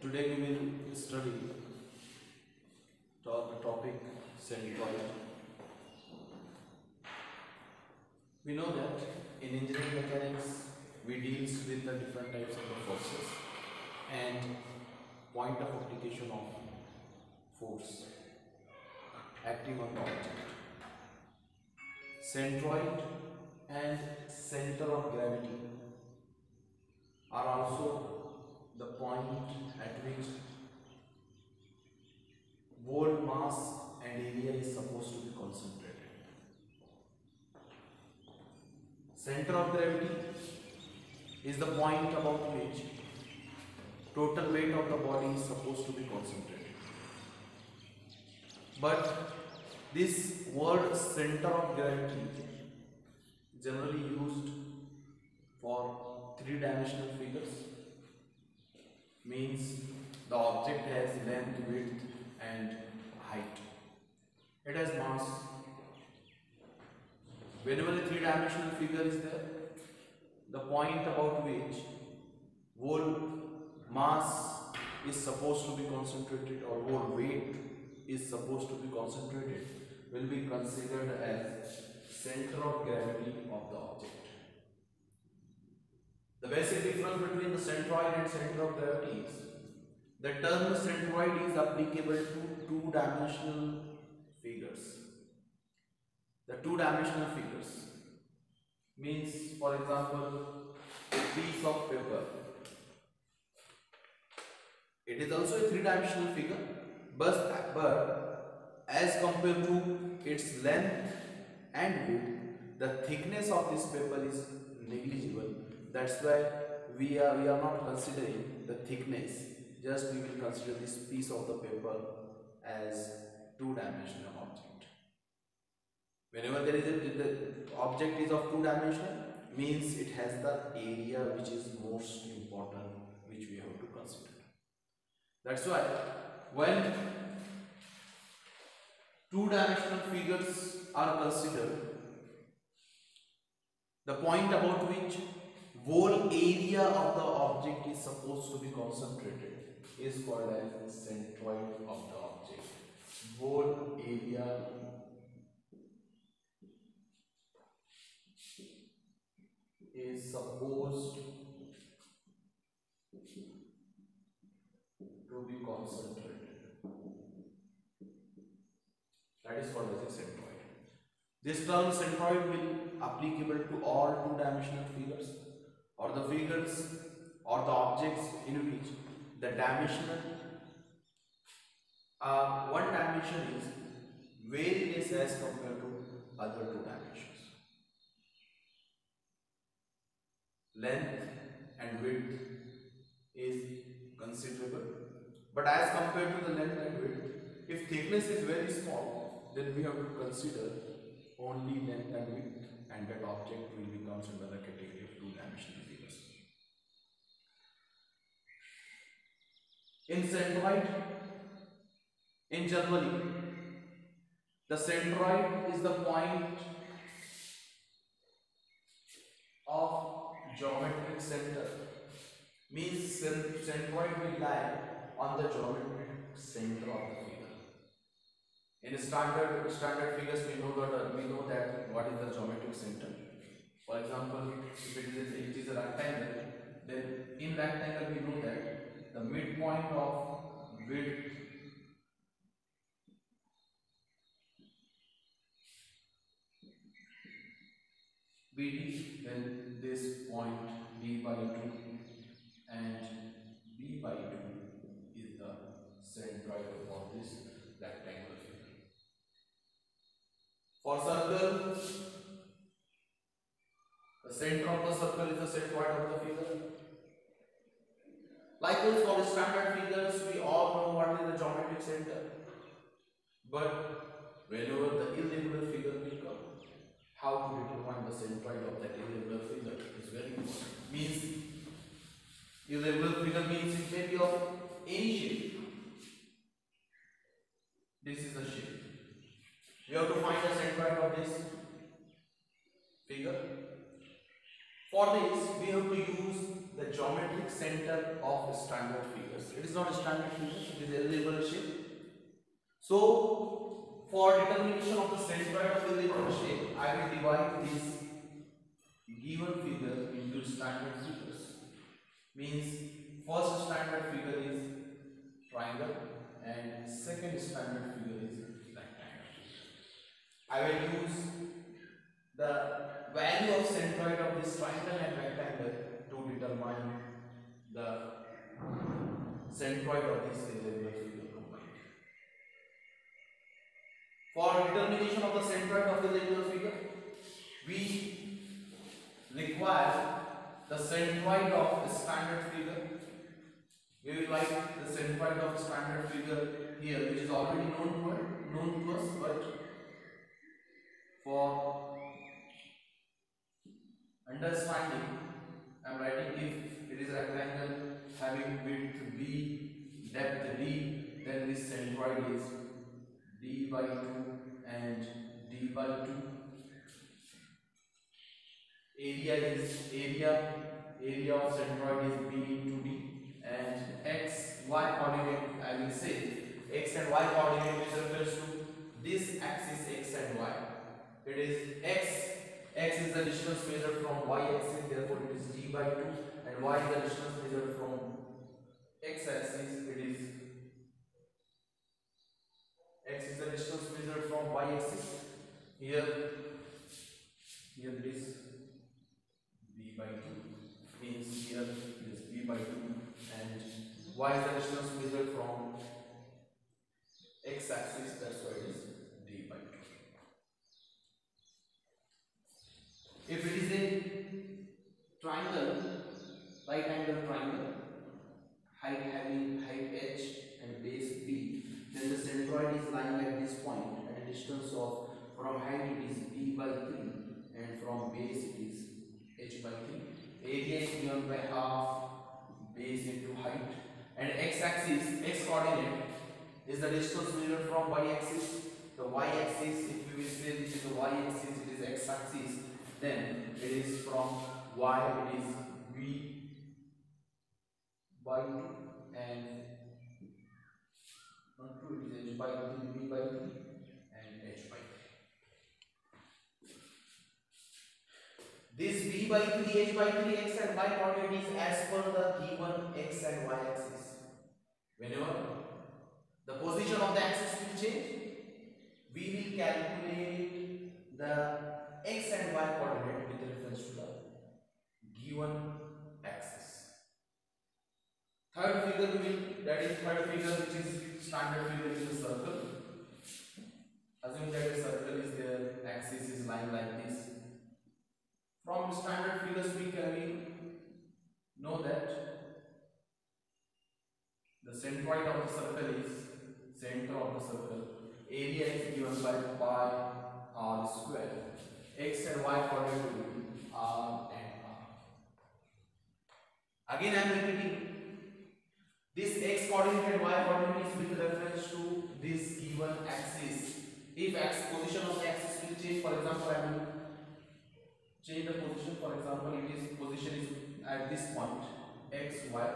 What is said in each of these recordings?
Today we will study the topic centroid. We know that in engineering mechanics we deals with the different types of the forces and point of application of force acting on the object. Centroid and center of gravity are also the point at which whole mass and area is supposed to be concentrated. Center of gravity is the point about which total weight of the body is supposed to be concentrated. But this word center of gravity is generally used for three-dimensional figures. Means the object has length, width and height. It has mass. Whenever a three-dimensional figure is there, the point about which whole mass is supposed to be concentrated or whole weight is supposed to be concentrated will be considered as center of gravity of the object. The basic difference between the centroid and center of gravity is the term centroid is applicable to two-dimensional figures. The two-dimensional figures means, for example, a piece of paper. It is also a three-dimensional figure, but as compared to its length and width, the thickness of this paper is negligible. That's why we are not considering the thickness. Just we will consider this piece of the paper as two-dimensional object. Whenever there is the object is of two-dimensional, means it has the area which is most important, which we have to consider. That's why when two-dimensional figures are considered, the point about which whole area of the object is supposed to be concentrated is called as the centroid of the object. Whole area is supposed to be concentrated. That is called as a centroid. This term centroid will applicable to all two-dimensional figures or the figures or the objects in which the dimensional one dimension is very less as compared to other two dimensions. Length and width is considerable, but as compared to the length and width, if thickness is very small, then we have to consider only length and width, and that object will become under the category of two-dimensional figures. In centroid, in generally, the centroid is the point of geometric center. Means centroid will lie on the geometric center of the figure. In standard figures, we know that what is the geometric center. For example, if it is a rectangle, then in rectangle we know that the midpoint of width BD, then this point B by 2 and B by 2 is the centroid of this rectangular figure. For circle, the center of the circle is the centroid of the figure. Likewise, for the standard figures, we all know what is the geometric center. But whenever the irregular figure will come, how to determine the centroid of that irregular figure is very important. Means irregular figure means it may be of any shape. This is the shape. We have to find the centroid of this figure. For this, we have to use the geometric center of standard figures. It is not a standard figure, it is irregular shape. So for determination of the centroid of irregular shape, I will divide this given figure into standard figures. Means first standard figure is triangle and second standard figure is rectangle. I will use the value of centroid of this triangle and rectangle to determine the centroid of this irregular figure combined. For determination of the centroid of the irregular figure, we require the centroid of a standard figure. We will write the centroid of standard figure here, which is already known to us, but for understanding, I am writing if it is a rectangle having width b, depth d, then this centroid is d by 2 and d by 2. Area of centroid is b into d, and x, y coordinate, I will say x and y coordinate is refers to this axis x and y. It is x is the distance measured from y axis, therefore it is d by 2, and y is the distance measured from x axis, it is x is the distance measured from y axis. Here it is b by 2, means here it is b by 2, and y is the distance measured from x axis, that's why it is d by 2. If it is a triangle, right angle triangle, having height h and base b, then the centroid is lying at this point at a distance of, from height it is b by 3 and from base it is h by 3. Area is given by half base into height, and x axis, x coordinate is the distance measured from y axis. The y axis, if we will say this is the y axis, it is x axis, then it is from y it is b by 2 and not 2, it is h by 3, b by 3 and h by 3. This b by 3, h by 3, x and y coordinate is as per the given x and y axis. Whenever the position of the axis will change, we will calculate the x and y coordinate with reference to the given axis. Third figure which is standard figure, is a circle. Assume that a circle is there, axis is lying like this. From standard figures we can know that the centroid of the circle is center of the circle. Area is given by pi r square. X and y coordinate will be r and r. Again I am repeating. This x coordinate and y coordinate is with reference to this given axis. If position of the axis will change, for example, I will change the position. For example, position is at this point x, y.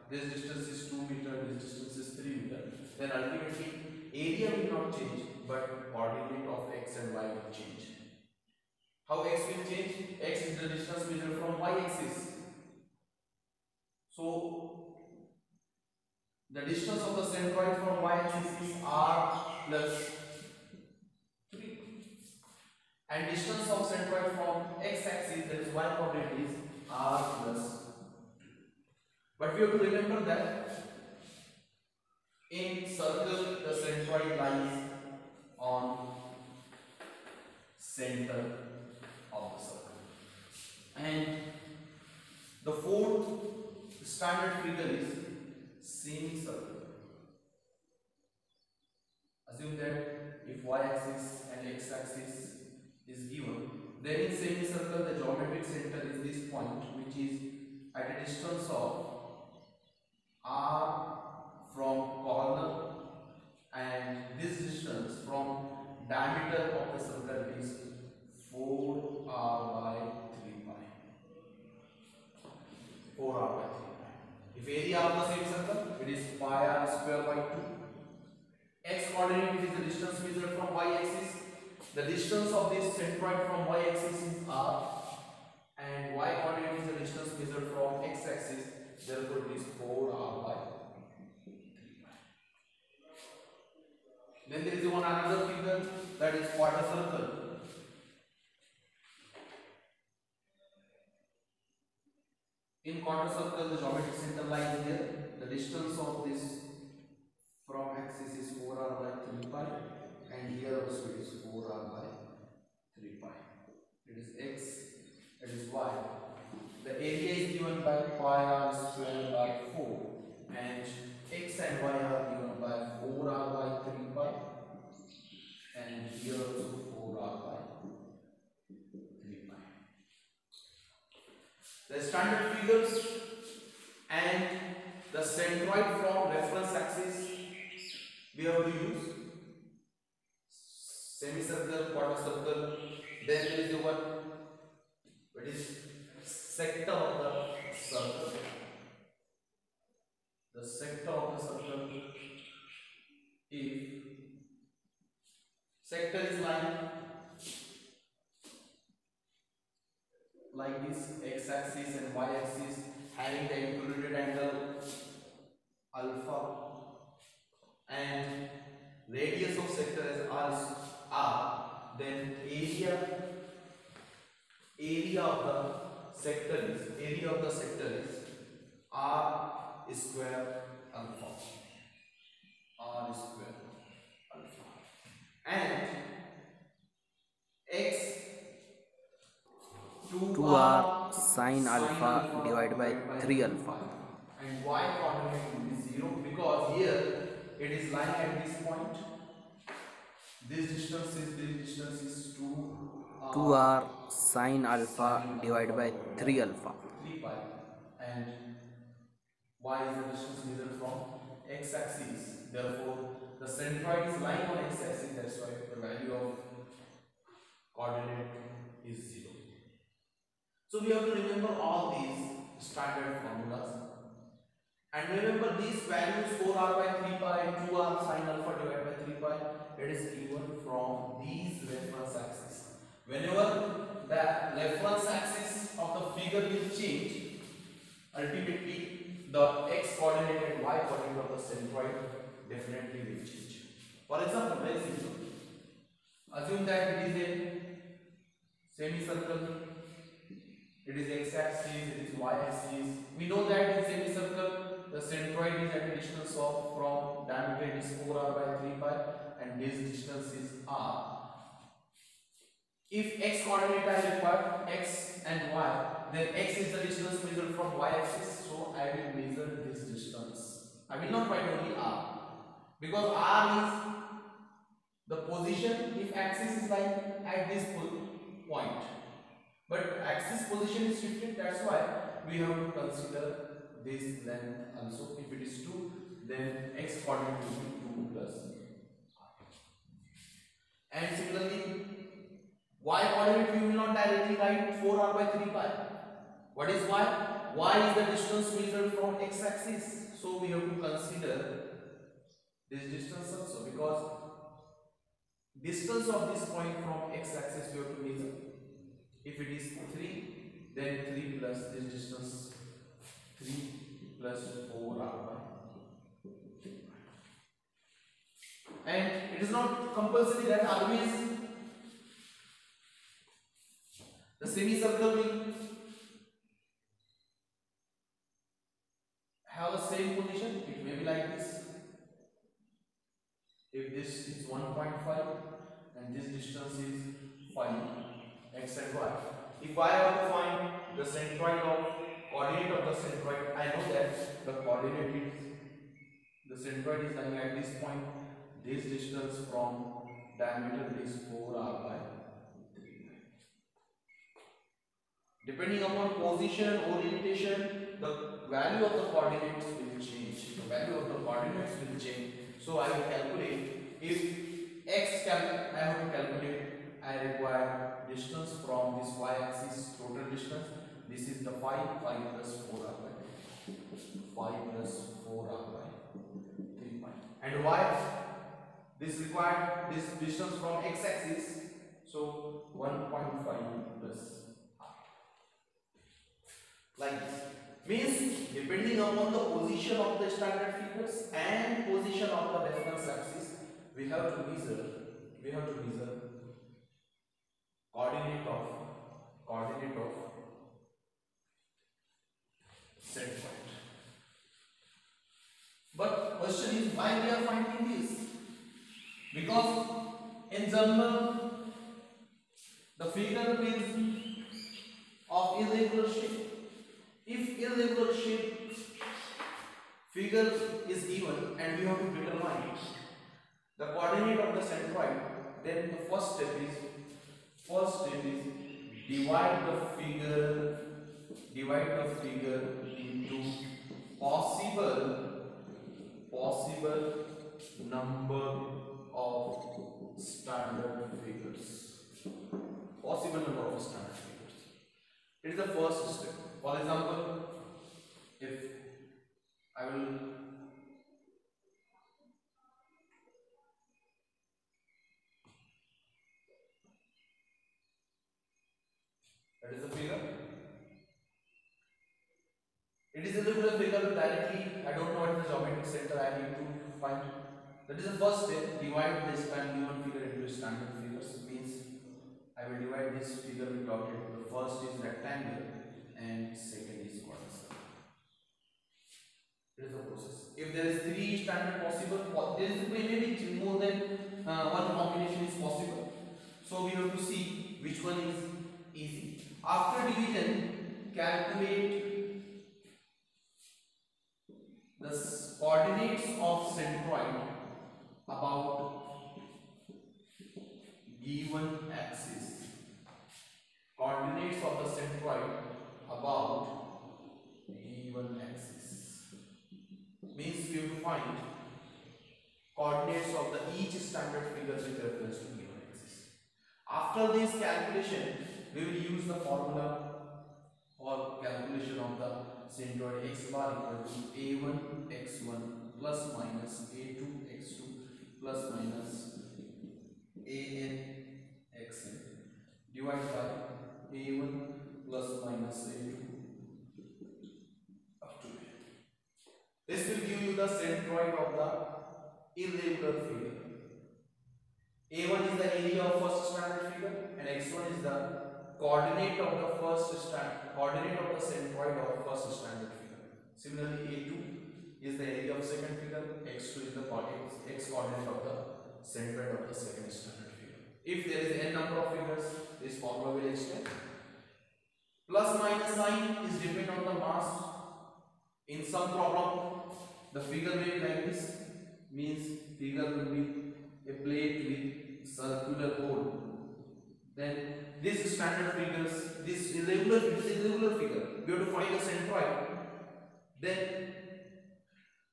This distance is 2 meter. This distance is 3 meter. Then ultimately area will not change, but coordinate of x and y will change. How x will change? X is the distance measured from y axis. So the distance of the centroid from y axis is r plus 3, and distance of centroid from x axis, that is y coordinate, is r plus 2. But we have to remember that in circle the centroid lies on center of the circle, and the fourth standard figure is semicircle. Assume that if y-axis and x-axis is given, then in semicircle the geometric center is this point, which is at a distance of r from corner, and this distance from diameter of the circle is 4r by 3 pi. 4r by 3 pi. If area of the semicircle, it is pi r square by 2. X coordinate is the distance measured from y axis. The distance of this centroid from y axis is r, and y coordinate is the distance measured from x axis. Therefore, it is 4r by 3 pi. Then there is one another figure, that is quarter circle. In quarter circle, the geometric center lies here. The distance of this from axis is 4r by 3 pi, and here also it is 4r by 3 pi. It is x, it is y. The area is given by pi r square by 4, and x and y are given by 4r by 3 pi, and here also 4r by 3 pi. The standard figures and the centroid from reference axis we have to use. Semicircle, quarter circle, then there is the one, it is sector of the circle. The sector of the circle, if sector is lying like this, x axis and y axis having the included angle alpha, and radius of sector as r is r, then area of the sector is r square alpha, r square alpha, and x 2r sin alpha divided by 3 alpha, and y coordinate will be 0, because here it is lying at this point. This distance is 2r sin alpha divided by 3 alpha, 3 pi, and y is the distance measured from x axis. Therefore, the centroid is lying on x axis. That's why the value of coordinate is 0. So we have to remember all these standard formulas, and remember these values 4r by 3 pi and 2r sin alpha divided by 3 pi. It is given from these reference axes. Whenever the reference axis of the figure will change, ultimately the x coordinate and y coordinate of the centroid definitely will change. For example, very simple. Assume that it is a semicircle. It is x axis, it is y axis. We know that in semicircle the centroid is at a distance of from diameter is 4r by 3 pi, and this distance is r. If x coordinate I require x and y, then x is the distance measured from y axis, so I will measure this distance. I will not write only r, because r is the position if axis is like at this point, but axis position is shifted. That's why we have to consider this length also. If it is 2, then x coordinate will be 2 plus r. And similarly, y coordinate we will not directly write 4r by 3 pi. What is y? Y is the distance measured from x axis, so we have to consider this distance also, because distance of this point from x axis we have to measure. If it is 3, then 3 plus this distance, 3 plus 4r by 3 pi. And it is not compulsory that always the semicircle will have the same position. It may be like this. If this is 1.5 and this distance is 5, x and y. If I have to find the centroid of coordinate of the centroid, I know that the coordinate is, the centroid is lying at this point. This distance from diameter is 4r by 3. Depending upon position, orientation, the value of the coordinates will change. The value of the coordinates will change. So I will calculate, if x I have to calculate, I require distance from this y axis, total distance, This is the 5 plus 4 r by 5 plus 4 r by 3 pi. And why? This required this distance from x-axis, so 1.5 plus r. Like this. Means depending upon the position of the standard figures and position of the reference axis, we have to measure coordinate of set point. But question is, why we are finding this? Because in general the figure is of irregular shape. If irregular shape figure is given and we have to determine the coordinate of the centroid, then the first step is divide the figure into possible number of standard figures. Possible number of standard figures. It is the first step. For example, if I will that is the figure. It is a regular figure directly. I don't know what is the geometric center I need to find. That is the first step. Divide this given figure into standard figures. Means I will divide this figure we talked about. The first is rectangle and second is quadrant. It is the process. If there is 3 standard possible, there is maybe more than one combination is possible. So we have to see which one is easy. After division, calculate the coordinates of centroid about given axis. Coordinates of the centroid about given axis. Means we have to find coordinates of the each standard figure with reference to given axis. After this calculation, we will use the formula for calculation of the centroid x bar equal to a1 x1 plus minus a2 x2 plus minus an xn divided by a1 plus minus a2 up to a. This will give you the centroid of the irregular figure. A1 is the area of first standard figure and x1 is the coordinate of the centroid of first standard figure. Similarly, A2 is the area of second figure, x2 is the x coordinate of the centroid of the second standard figure. If there is n number of figures, this formula will extend. Plus minus sign is dependent on the mass. In some problem, the figure will be like this. Means figure will be a plate with circular hole. Then this standard figures, this irregular figure, we have to find the centroid. Then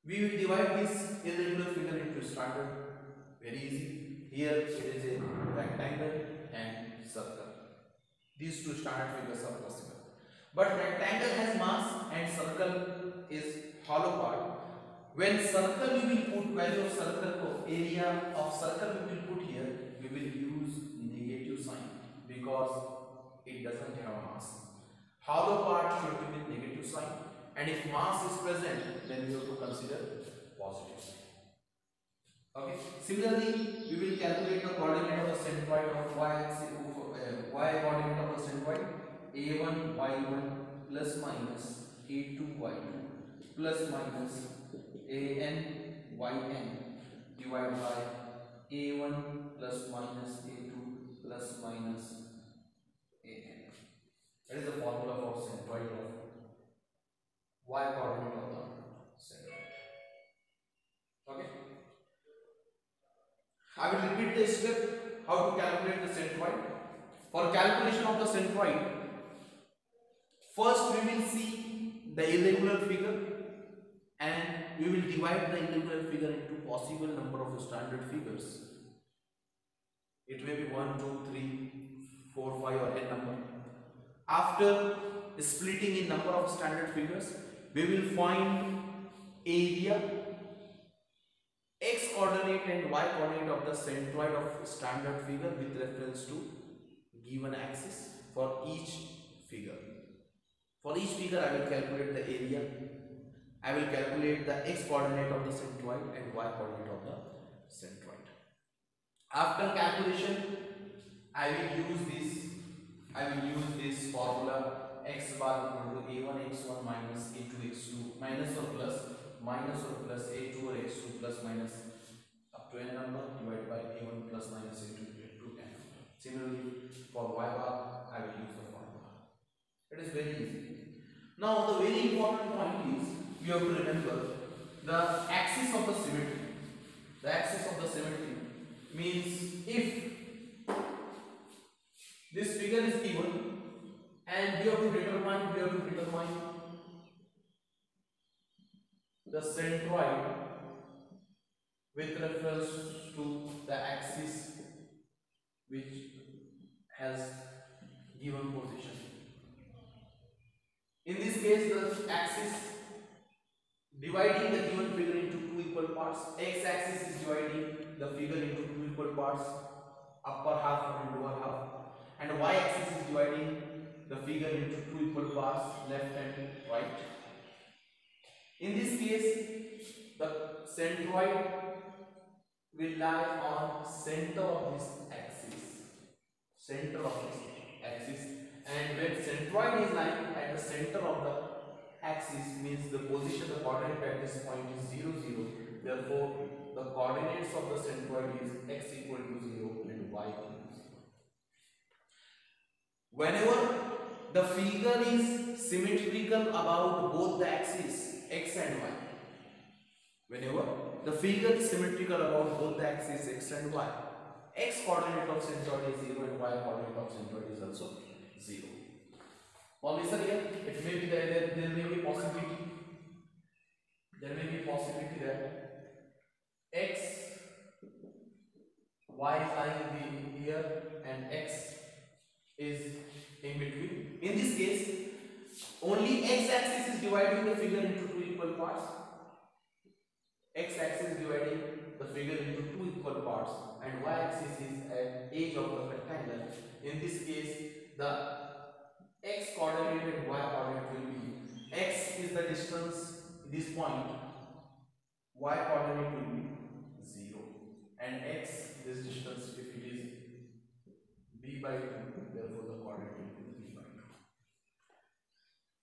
we will divide this irregular figure into standard. Very easy. Here it is a rectangle and circle. These two standard figures are possible. But rectangle has mass and circle is hollow part. When circle we will put value of circle, area of circle we will put here, we will use negative sign because it doesn't have mass. Hollow part should be with negative sign, and if mass is present, then we have to consider positive sign. Okay. Similarly, we will calculate the coordinate of the centroid of y-axis, y coordinate of the centroid a1 y1 plus minus a2 y2 plus minus an yn divided by a1 plus minus a2 plus minus an. That is the formula for centroid of y coordinate of the centroid. Okay. I will repeat the step how to calculate the centroid. For calculation of the centroid, first we will see the irregular figure and we will divide the irregular figure into possible number of standard figures. It may be 1, 2, 3, 4, 5 or n number. After splitting in number of standard figures, we will find area, x coordinate and y coordinate of the centroid of standard figure with reference to given axis for each figure. For each figure, I will calculate the area, I will calculate the x coordinate of the centroid and y coordinate of the centroid. After calculation, I will use this formula x bar equal to a1 x1 minus a2 x2 minus or plus a2 or x2 plus minus up to n number divided by a1 plus minus a2 to n. Similarly, for y bar, I will use the formula. It is very easy. Now, the very important point is you have to remember the axis of the symmetry. The axis of the symmetry means if this figure is given and we have to determine the centroid with reference to the axis which has given position. In this case, the axis dividing the given figure into two equal parts. X axis is dividing the figure into two equal parts, upper half and lower half, and y axis is dividing the figure into two equal parts, left and right. In this case, the centroid will lie on center of this axis, and when centroid is lying at the center of the axis means the position, the coordinate at this point is 0, 0. Therefore, the coordinates of the centroid is x equal to 0 and y equal to 0. Whenever the figure is symmetrical about both the axes x and y, whenever the figure is symmetrical about both the axes x and y, x coordinate of centroid is 0 and y coordinate of centroid is also 0. Now listen here, it may be that there may be possibility that x, y is lying here and x is in between. In this case, only x axis is dividing the figure into two equal parts. X axis is dividing the figure into two equal parts, and y axis is at edge of the rectangle. In this case, the x coordinate and y coordinate will be, x is the distance this point, y coordinate will be 0, and x this distance if it is b by 2, therefore the coordinate will be b by 2.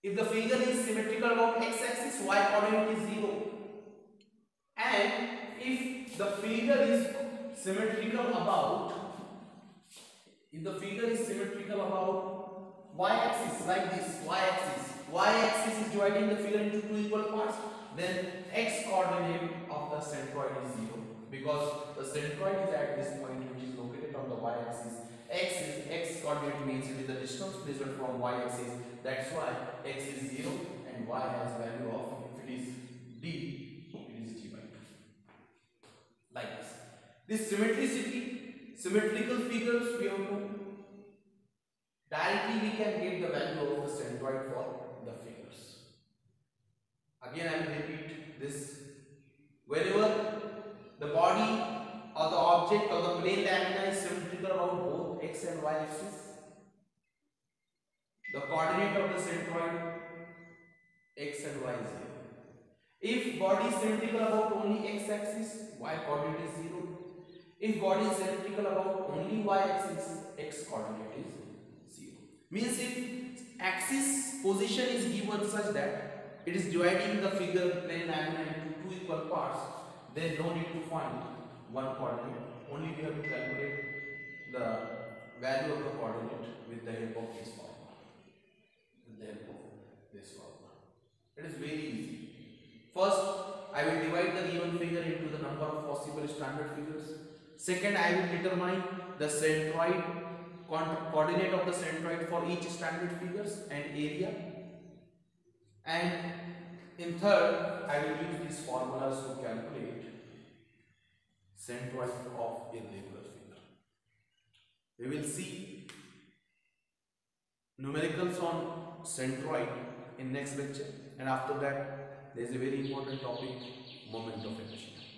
If the figure is symmetrical about x axis, y coordinate is 0, and if the figure is symmetrical about y axis, like this, y axis is dividing the figure into two equal parts, then x coordinate of the centroid is 0, because the centroid is at this point which is located on the y axis. X coordinate means it is the distance measured from y axis. That's why x is 0 and y has value of, if it is d, it is d by 2. Like this. This symmetrical figures, we have to directly we can get the value of the centroid for the figures. Again, I will repeat this. Whenever the body or the object or the plane lamina is symmetrical about both x and y axis, the coordinate of the centroid x and y is 0. If body is symmetrical about only x axis, y coordinate is 0. If body is symmetrical about only y axis, x coordinate is 0. Means if axis position is given such that it is dividing the figure plane lamina into two equal parts, then no need to find one coordinate. Only we have to calculate the value of the coordinate with the help of this formula. It is very easy. First, I will divide the given figure into the number of possible standard figures. Second, I will determine the centroid, coordinate of the centroid for each standard figures and area. And in third, I will use these formulas to calculate centroid of irregular figure. We will see numericals on centroid in next lecture, and after that there is a very important topic, moment of inertia.